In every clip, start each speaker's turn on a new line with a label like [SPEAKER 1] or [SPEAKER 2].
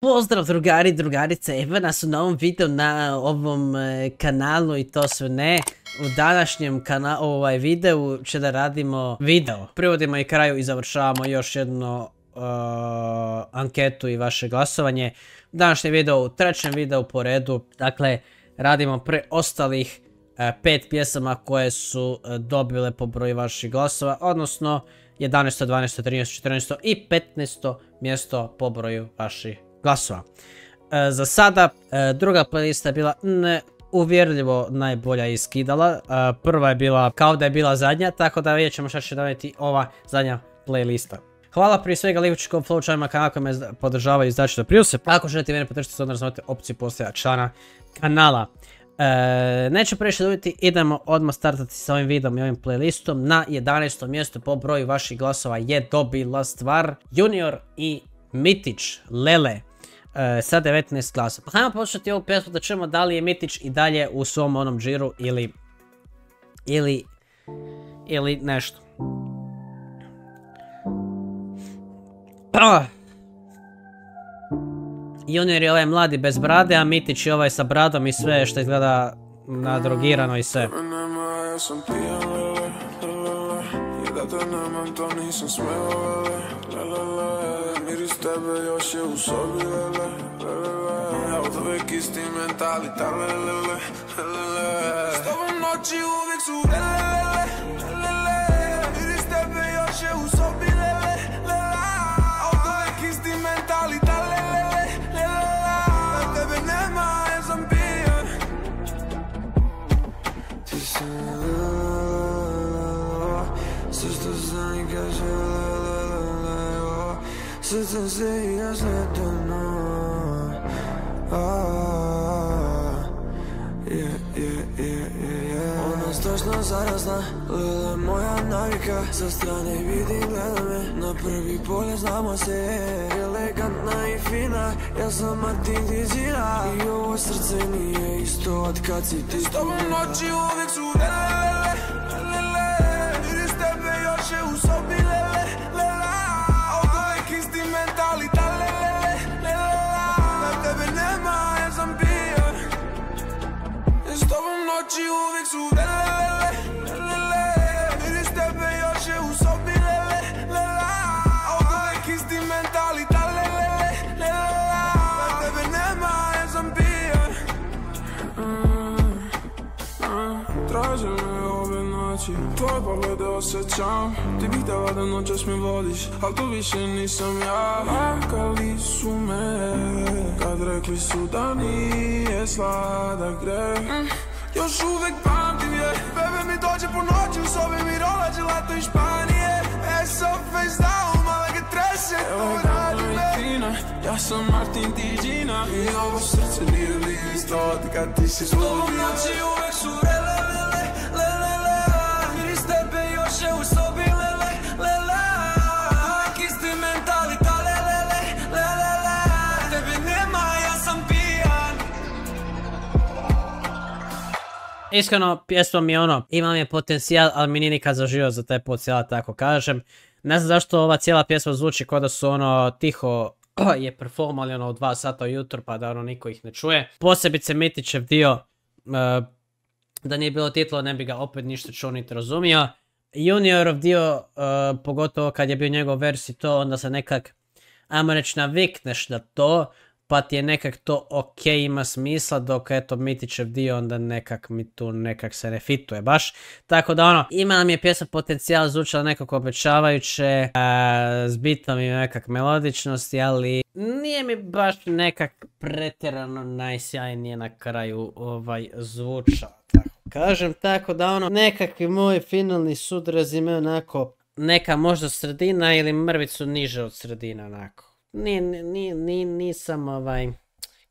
[SPEAKER 1] Pozdrav drugari, drugarice, evo nas u novom videu na ovom kanalu i to sve ne. U današnjem videu će da radimo video. Privodimo i kraju i završavamo još jednu anketu i vaše glasovanje. Današnji video u trećem videu po redu, dakle radimo preostalih 5 pjesama koje su dobile po broju vaših glasova, odnosno 11, 12, 13, 14 i 15 mjesto po broju vaših glasova. Za sada druga playlista je bila uvjerljivo najbolja iskidala. Prva je bila kao da je bila zadnja, tako da vidjet ćemo šta će donijeti ova zadnja playlista. Hvala prije svega Livičikom flowčarima kanala koji me podržavaju i izdaći doprinose. Ako želite mene podržati, onda razumete opciju postaja člana kanala. Neću previše duljiti, idemo odmah startati sa ovim videom i ovim playlistom. Na 11. mjestu po broju vaših glasova je dobila stvar Junior i Mitić, Lele, sa 19 glasa. Pa hajmo početi ovu pjesmu da čujemo da li je Mitić i dalje u svom onom džiru ili nešto. Junior je ovaj mladi bez brade, a Mitić je ovaj sa bradom i sve što izgleda nadrogirano i sve. Miris tebe još je u sobi, lele, lele. Ja od uvijek isti mentalita, lele, lele. S tobom noći uvijek su, lele, lele. Miris tebe još je u sobi, lele, lele. A od uvijek isti mentalita, lele, lele. Na tebe nema, ja sam pijan. Ti si sve što znam i kaže, srcem se i ja sleteno. Ona strašno zarazna, Lele moja navika. Sa strane vidim, gleda me, na prvi pogled znamo se. Elegantna i fina, ja sam Martin Tizina. I ovo srce nije isto od kad si ti. S tobom noći uvijek su, lele, lele. Miris tebe još je u sobi, lele, lele. Isti mentalita, lele, lele. Na tebe nema, ja sam pijan. S tobom noći uvijek su, lele, lele. Miris tebe još je u sobi, lele, lele. A uvijek isti mentalita, lele, lele. Na tebe nema, ja sam pijan. Traže me ove noći, tvoje poglede osjećam. Ti bih htjela da noćas me vodiš, al to više nisam ja. Lakali su me, kad rekli su da nije sladak greh. Još uvijek pamtim je, bebe mi dođe po noći u sobi mi rolađe lato iz Španije. S.O. face down, mala ga trese, to radi me. Ja sam Martin Tizina i ovo srce nije li isto od kad ti si slobio. S tobom noći uvijek su lele, lele, lele, lele. Miris tebe još je u sobi, lele, lele. Uvijek isti mentalita, lele, lele, lele. Tebe nema, ja sam pijan. Iskreno, pjesma mi je imam je potencijal, ali mi nije nikad zaživio za taj potencijal, tako kažem. Ne znam zašto ova cijela pjesma zvuči kao da su tiho je performali u 2 sata ujutro pa da niko ih ne čuje. Posebice Mitićev dio, da nije bilo titula ne bi ga opet ništa čuo niti razumio. Juniorov dio, pogotovo kad je bio njegov versi to, onda se nekak, ajmo reći, navikneš na to, pa ti je nekak to ok, ima smisla, dok eto Mitićev dio onda nekak mi tu nekak se ne fituje baš. Tako da ima nam je pjesma potencijal, zvučala nekako obećavajuće, s bitom i nekak melodičnosti, ali nije mi baš nekak pretjerano najsjajnije na kraju zvuča. Tako kažem, tako da nekakvi moj finalni sud rezime onako, neka možda sredina ili mrvicu niže od sredine onako. Nisam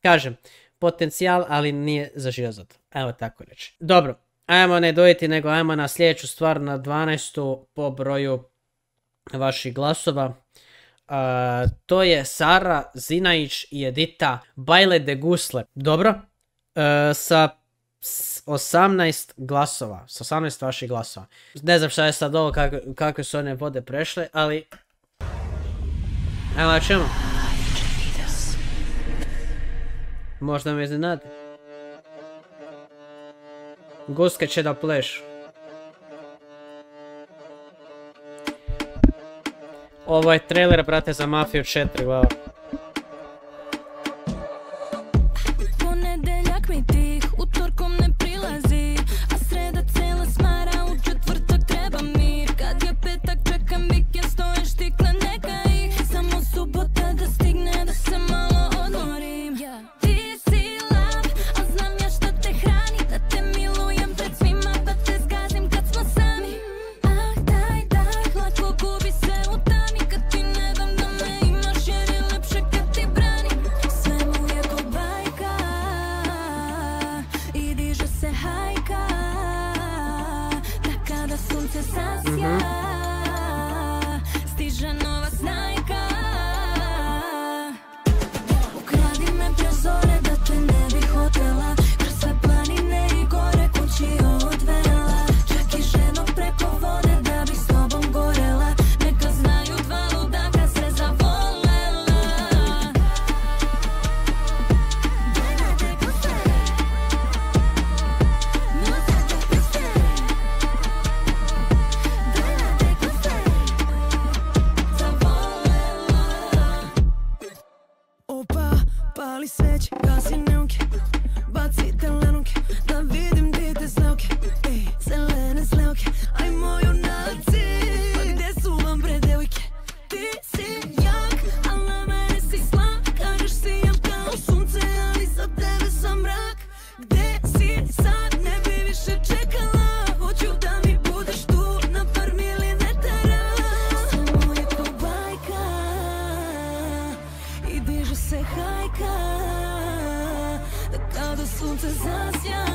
[SPEAKER 1] kažem, potencijal, ali nije zaživio za to. Evo tako reći. Dobro, ajmo ne dojiti, nego ajmo na sljedeću stvar, na 12. po broju vaših glasova. To je Sara Zinajić i Edita Baile de Gusle. Dobro, sa 18 glasova, sa 18 vaših glasova. Ne znam šta je sad ovo, kakve su one vode prešle, ali... Evo da ćemo. Možda me iznenadi. Guske će da plešu. Ovo je trailer, brate, za Mafiju 4, glava.
[SPEAKER 2] Ponedeljak mi tih, utorkom ne prilazi, a sreda cela smara, u četvrtak treba mir. Kad je petak čekam vikend, stoje štikle neka ih, samo subota da stigne da se malo odmorim. Ti si lav, a znam ja šta te hrani, da te milujem pred svima, da te zgazim kad smo sami. Ah, daj, lako gubi se u tami, kad ti ne dam da me imaš, jer je lepše kad ti branim. Sve mu je ko bajka i diže se hajka, da kada sunce zasja, stiže nova snajka. Ukradi me pre zore, da te ne bih hotela, kroz sve planine i gore kući odvela. Čak i ženo preko vode, da bih s tobom gorela, neka znaju dva ludaka se zavolela. Opa, pali sveć, gasi neonke, baci telenonke, da vidim di te slavke. Ej, zelene slavke, aj moju naci, pa gde su vam bre devojke? Ti si jak, al na mene si slab, kažeš sijam kao sunce, ali za tebe sam mrak. Gde si sad, ne bi više čekala, hoću da mi budeš tu na par milimetara. Sve moje ko bajka i diže se hajka, da kada sunce zasja,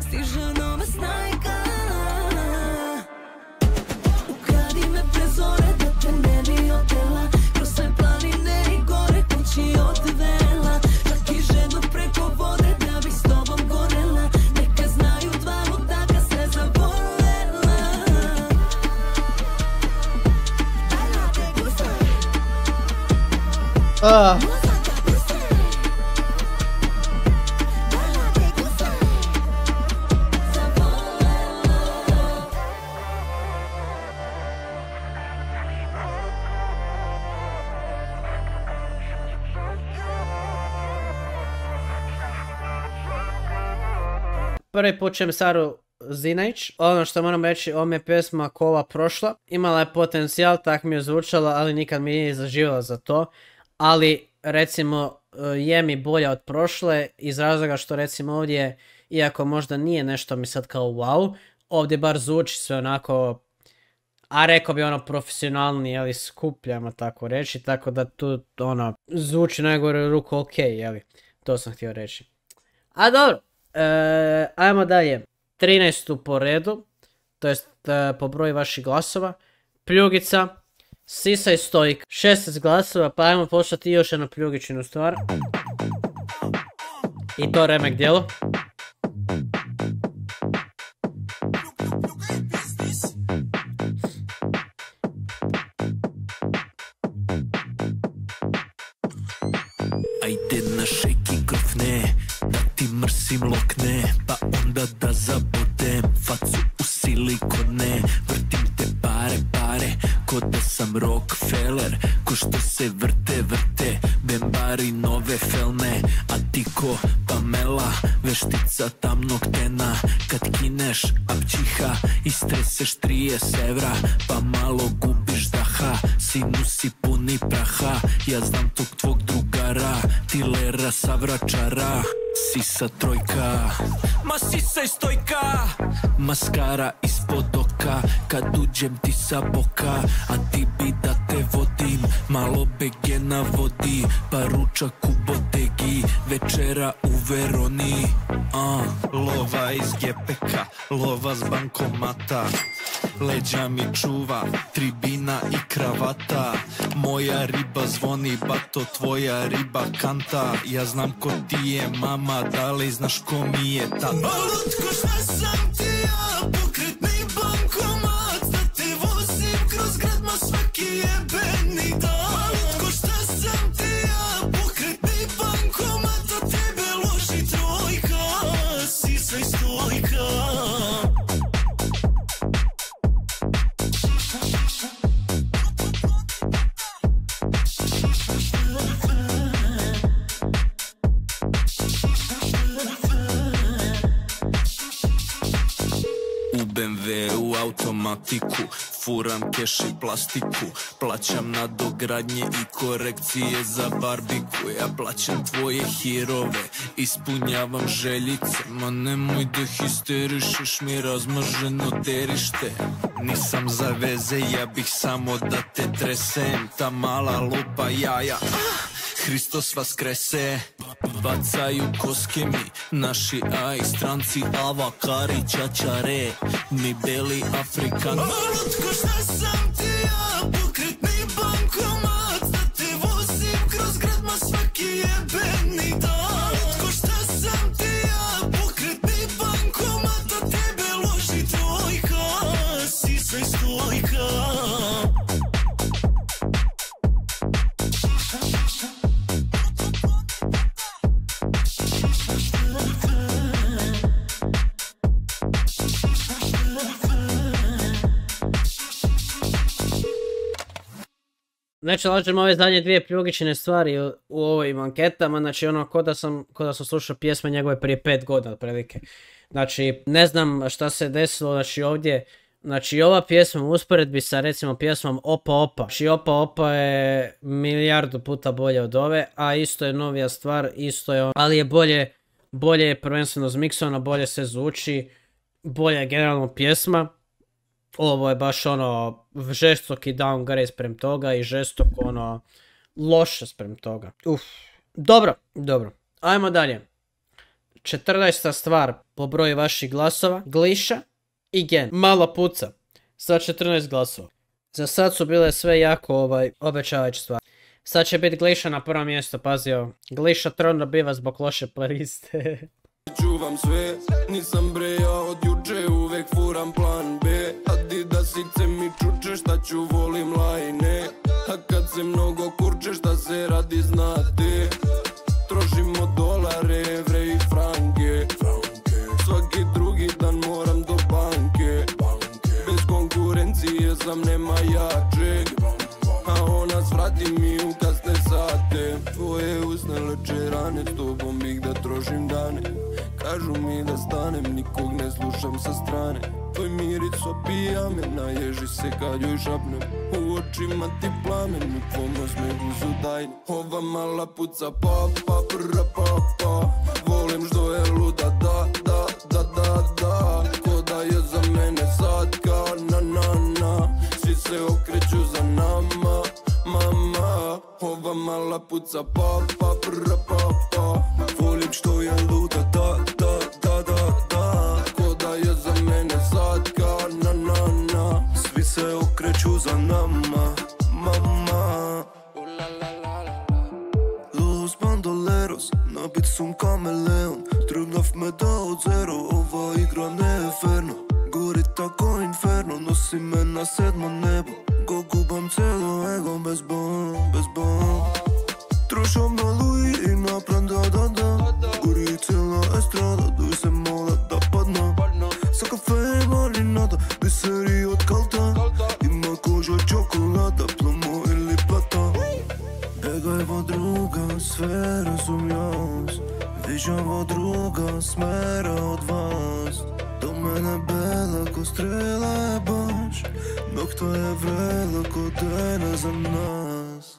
[SPEAKER 2] stiže nova snajka. Ukradi me pre zore, da te ne bi otela, kroz sve planine i gore kući odvela. Čak i žedno preko vode, da bih s tobom gorela, neka znaju dva ludaka se zavolela.
[SPEAKER 1] Prvi put čujem Saru Zinajić. Ono što moram reći, ovo mi je pjesma ko ova prošla. Imala je potencijal, tak mi je zvučala, ali nikad mi nije zaživjela za to. Ali, recimo, je mi bolja od prošle, iz razloga što, recimo, ovdje, iako možda nije nešto mi sad kao wow, ovdje bar zvuči sve onako, a rekao bi ono profesionalni, jeli, skupljamo tako reći, tako da tu, ono, zvuči najgore ruku ok, jeli, to sam htio reći. A dobro. Ajmo dalje. 13. po redu, to jest po broju vaših glasova. Pljugica, Sisa i Stojka. 16 glasova, pa ajmo poslati još jednu pljugičinu stvar. I to remek djelo.
[SPEAKER 3] Ajde na šejki grfne, da ti mrsim lokne, pa onda da zabodem facu u silikone. Vrtim te pare, ko da sam Rockefeller, ko što se vrte, bembari nove felne. A ti ko Pamela, veštica tamnog tena, kad kineš apčiha, istreseš 30 evra, pa malo gubiš daha. Sinusi puni praha, ja znam tog tvog drugara, dilera sa Vračara. Sisa trojka, ma Sisa i Stojka, maskara ispod oka, kad uđem ti sa boka, a ti bi da te vodim, malo bege na vodi, pa ručak u bodegi, večera u Veroni. Lova iz GPK, lova s bankomata, leđa mi čuva, tribina i kravata. Moja riba zvoni, bato, tvoja riba kanta. Ja znam ko ti je mama, da li znaš ko mi je tata? Lutko, šta sam ti ja, pokretni bankomat, da te vozim kroz grad, ma svaki jebeni dan. Lutko, šta sam ti ja, pokretni bankomat. automatiku. Furam keš i plastiku, plaćam nadogradnje i korekcije za barbiku. Ja plaćam tvoje hirove, ispunjavam željice. Ma nemoj da histerišeš mi razmaženo derište. Nisam za veze, ja bih samo da te tresem. Ta mala lupa jaja, Hristos vas krese. Bacaju koske mi naši aj, stranci avakari čačare, mi beli Afrikan.
[SPEAKER 4] Malutko, šta sam ti ja, pokretni bankomat, da te vozim kroz grad, ma svaki jebeni dan. Malutko, šta sam ti ja, pokretni bankomat, da tebe loži trojka, sisa i stojka.
[SPEAKER 1] Znači, lažem ove zadnje dvije pljugičine stvari u ovim anketama, znači ono, ko da sam slušao pjesme njegove prije 5 godina otprilike. Znači, ne znam šta se desilo, znači ovdje, znači ova pjesma u usporedbi sa recimo pjesmom Opa Opa. Znači Opa Opa je milijardu puta bolje od ove, a isto je novija stvar, isto je ali je bolje je prvenstveno zmiksovano, bolje se zvuči, bolje je generalno pjesma. Ovo je baš ono žestoki downgrade sprem toga i žestok ono loše sprem toga. Dobro. Ajmo dalje. 14. stvar po broju vaših glasova. Gliša i Gen. Mala puca. Sa 14 glasova. Za sad su bile sve jako obećavajuće stvari. Sad će biti Gliša na prvo mjesto, pazio. Gliša tron dobiva zbog loše playiste.
[SPEAKER 4] Čuvam sve, nisam breja od juče, uvek furam plan B. Adidasice mi čuče, šta ću volim lajne. A kad se mnogo kurče, šta se radi znate. Trošimo dolare, evre i franke. Svaki drugi dan moram do banke. Bez konkurencije sam nema jačeg. A ona svrati mi u kasne sate. Tvoje usne leče rane, s tobom bih da trošim dane. Kažu mi da stanem, nikog ne slušam sa strane. Tvoj miris opija me, naježi se kad joj šapnem. U očima ti plamen, u tvom osmehu su tajne. Ova mala puca pa, pa, pra, pa, pa. Volim što je luda, da. Ko da je za mene satka, na. Svi se okreću za nama, mama. Ova mala puca pa, pa, pra, pa, pa. Volim što je luda, da. Ko da je za mene satka, na. Svi se okreću za nama, mama. Los bandoleros, nabit sam kameleon. Trgnav me da od zero, ova igra ne je ferno. Gori tako inferno, nosi me na 7. nebo. Go gubam celo ego bez bom. Trošam na Louis i na Prada, da. Gori cijela estrada, duj se mola da padna. Sa kafe mali nada, biseri od kalta. Ima koža čokolada, plomo ili plata. Begajva druga, sve razumjam. Viđava druga, smera od vas. Do mene bela ko strela je baš. Dok to je vrela ko dene za nas.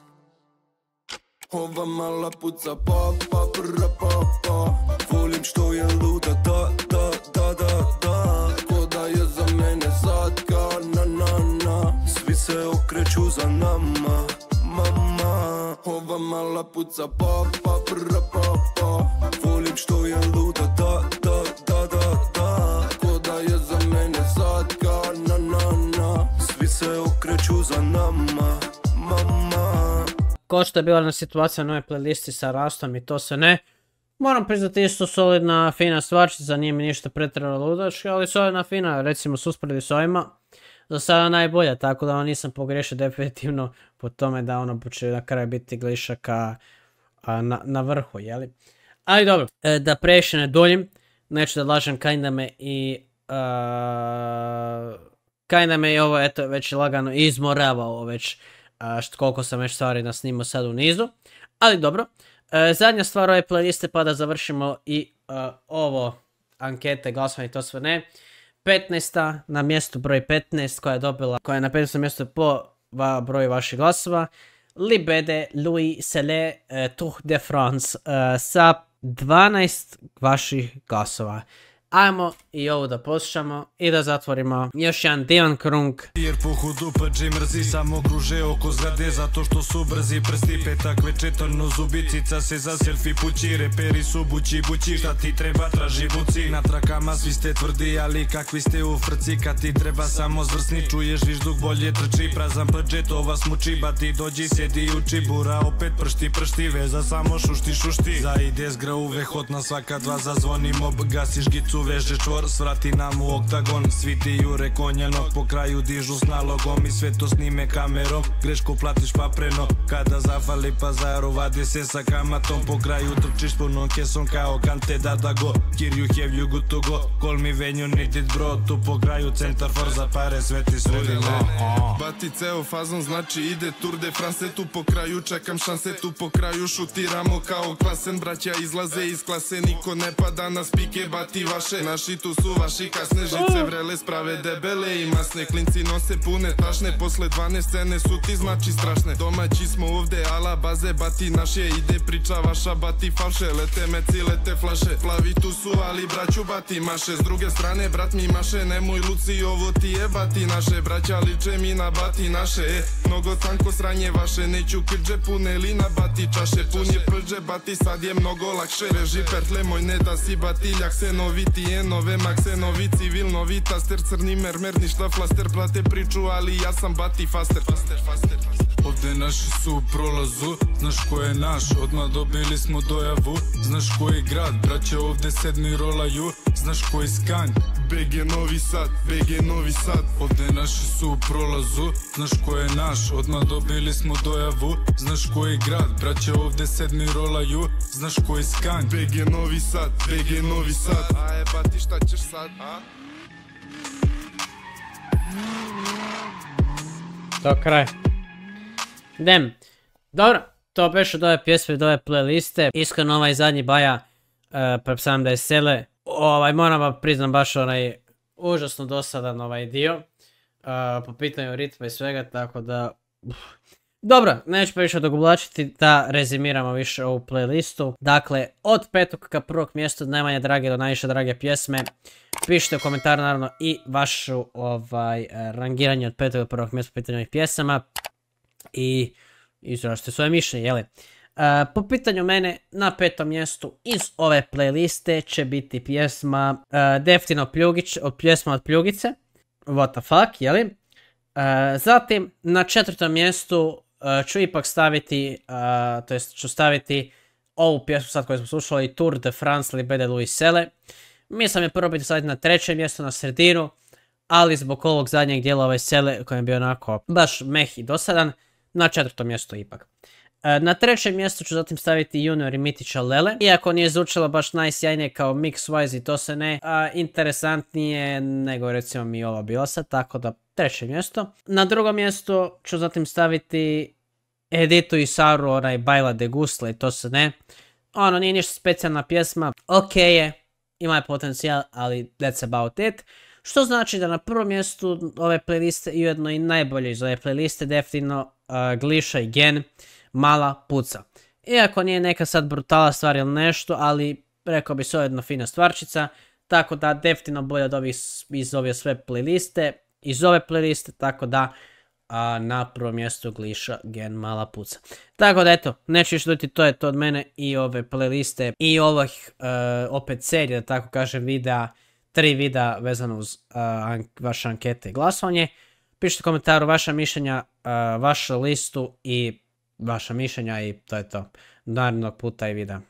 [SPEAKER 4] Ova mala puca pa, pa, pra, pa, pa. Volim što je luda, da. Ko da je za mene satka, na. Svi se okreću za nama, mama. Ova mala puca pa, pa, pra, pa, pa. Volim što je luda, da. Ko da je za mene satka, na. Svi se okreću za nama, mama.
[SPEAKER 1] Ko što je bila na situacija na ovoj playlisti sa Rastom i to se ne. Moram priznati isto solidna, fina stvarčica, nije mi ništa pretjerano ludačka, ali solidna, fina, recimo s usporedi s ovima. Za sada najbolja, tako da nisam pogriješio definitivno po tome da ono će na kraju biti Glišaka na vrhu, jeli? Ali dobro, da previše ne duljim, neću da lažem, kinda me i ovo, eto, već lagano izmoravao već, koliko sam već stvari nasnimao sad u nizu. Ali dobro, zadnja stvar ove playliste pa da završimo i ovo, ankete, glasovanje i to sve ne. 15. na mjestu broj 15 koja je na 15. mjestu po broju vaših glasova. Libede Louis Sele Tour de France sa 12 vaših glasova. Ajmo i ovo da poslušamo i da zatvorimo još jedan divan krug.
[SPEAKER 5] Jer pohodu pađe mrzi, samo kruže oko zgrade zato što su brzi prsti. Petak večetorno zubicica se za selfie pući, reperi su bući, šta ti treba traži buci. Na trakama svi ste tvrdi, ali kakvi ste u frci, kad ti treba samo zvrsni, čuješ vižduk bolje trči. Prazan pađe to vas muči, bati dođi sjedi uči, bura opet pršti, veza samo šušti. Zaide zgra uvek hot na svaka dva zazvoni mob, gasiš gicu veže čvor, svrati nam u oktagon. Svi ti jure konjelnog, po kraju dižu s nalogom i sve to snime kamerom. Grešku platiš papreno, kada zafali pazaru, vade se sa kamatom. Po kraju trčiš punom kesom kao kante da go. Here you have you good to go, call me when you need it bro. Tu po kraju centar for za pare, sve ti sredile.
[SPEAKER 6] Bati ceo fazon, znači ide Tour de France. Tu po kraju čekam šanse, tu po kraju šutiramo kao klasen. Braća izlaze iz klase, niko ne pada na spike, bati vaše. Naši tu su vaši kasne žice, vrele sprave debele i masne. Klinci nose pune tašne, posle 12 scene su ti znači strašne. Domaći smo ovde, ala baze, bati naš je, ide priča vaša, bati falše. Lete meci, lete flaše, plavi tu su, ali braću bati maše. S druge strane brat mi maše, nemoj luci, ovo ti je bati naše. Braća liče mi na bati naše, mnogo tanko sranje vaše. Neću krđe pune li na bati čaše, pun je prđe bati, sad je mnogo lakše. Veži pertle moj, ne da si batiljak, se noviti je nove makse, novi civil, novi taster, crni mermer, ništa flaster, plate priču, ali ja sam bati faster.
[SPEAKER 5] Ovde naši su u prolazu, znaš ko je naš, odmah dobili smo dojavu. Znaš koji grad, braće ovde sedmi rolaju, znaš koji skanj.
[SPEAKER 6] BG Novi Sad, BG Novi Sad.
[SPEAKER 5] Ovde naši su u prolazu, znaš ko je naš, odmah dobili smo dojavu. Znaš koji grad, braće ovde sedmi rolaju, znaš koji skanj.
[SPEAKER 6] BG Novi Sad, BG Novi Sad. Aje bati šta ćeš sad, a?
[SPEAKER 1] To kraj. Idem. Dobro, to beše do ove pjesme i do ove playliste. Iskreno ovaj zadnji baja, prepostavljam da je Sele. Moram vam priznam baš užasno dosadan dio. Po pitanju ritma i svega, tako da... Dobro, neću pa više odugovlačiti da rezimiramo više ovu playlistu. Dakle, od 5. ka 1. mjestu od najmanje drage do najviše drage pjesme. Pišite u komentar naravno i vašu rangiranje od 5. do 1. mjesta po pitanju ovih pjesama. I izražite svoje mišljenje, jeli? Po pitanju mene, na 5. mjestu iz ove playliste će biti pjesma Deftino Pljugić, pjesma od Pljugice. What the fuck, jeli? Zatim, na 4. mjestu ću ipak staviti, to jest ću staviti ovu pjesmu sad koju smo slušali, Tour de France Libede Louis Sele. Mislim je prvo biti staviti na 3. mjestu, na sredinu, ali zbog ovog zadnjeg dijela Sele koji je bio onako baš meh i dosadan, na 4. mjestu ipak. Na 3. mjestu ću zatim staviti Junior i Mitića Lele. Iako nije zvučalo baš najsjajnije kao mix-wise i to se ne, interesantnije nego recimo mi ova bila sad, tako da 3. mjesto. Na 2. mjestu ću zatim staviti Editu i Saru, Baila de Gusla i to se ne. Nije ništa specijalna pjesma, ok je, ima je potencijal, ali that's about it. Što znači da na 1. mjestu ove playliste i ujedno i najbolje iz ove playliste definitivno Gliša i Gen, Mala puca. Iako nije neka sad brutala stvar ili nešto, ali rekao bi se ujedno fina stvarčica, tako da definitivno bolje od iz ove sve playliste, iz ove playliste, tako da na 1. mjestu Gliša, Gen, Mala puca. Tako da eto, neću više dodati, to je to od mene i ove playliste i ovih opet serije, da tako kažem, videa, 3 videa vezano uz vaše ankete i glasovanje. Pišite u komentaru vaša mišljenja, vašu listu i vaša mišljenja i to je to. Do narednog puta i videa.